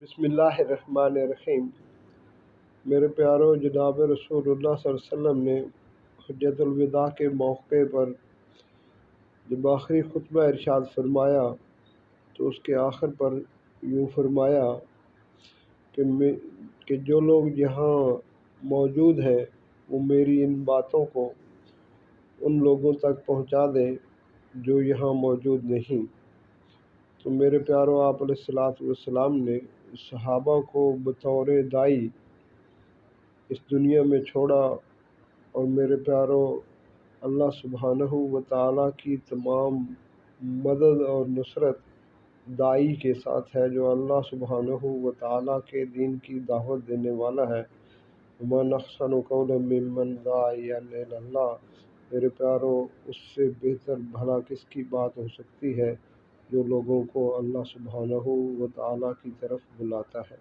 بسم اللہ الرحمن الرحیم۔ میرے پیارو، جناب رسول اللہ صلی اللہ علیہ وسلم نے حجۃ الوداع کے موقع پر جب آخری خطبہ ارشاد فرمایا تو اس کے آخر پر یوں فرمایا کہ جو لوگ یہاں موجود ہیں وہ میری ان باتوں کو ان لوگوں تک پہنچا دیں جو یہاں موجود نہیں۔ تو میرے پیارو، آپ علیہ الصلوۃ والسلام نے صحابہ کو بطور دائی اس دنیا میں چھوڑا، اور میرے پیارو، اللہ سبحانہ و تعالیٰ کی تمام مدد اور نصرت دائی کے ساتھ ہے جو اللہ سبحانہ و تعالیٰ کے دین کی دعوت دینے والا ہے۔ وَمَنْ أَحْسَنُ قَوْلًا مِّمَّنْ دَعَا إِلَى اللَّهِ۔ میرے پیارو، اس سے بہتر بھلا کس کی بات ہو سکتی ہے جو لوگوں کو اللہ سبحانہ و تعالیٰ کی طرف بلاتا ہے۔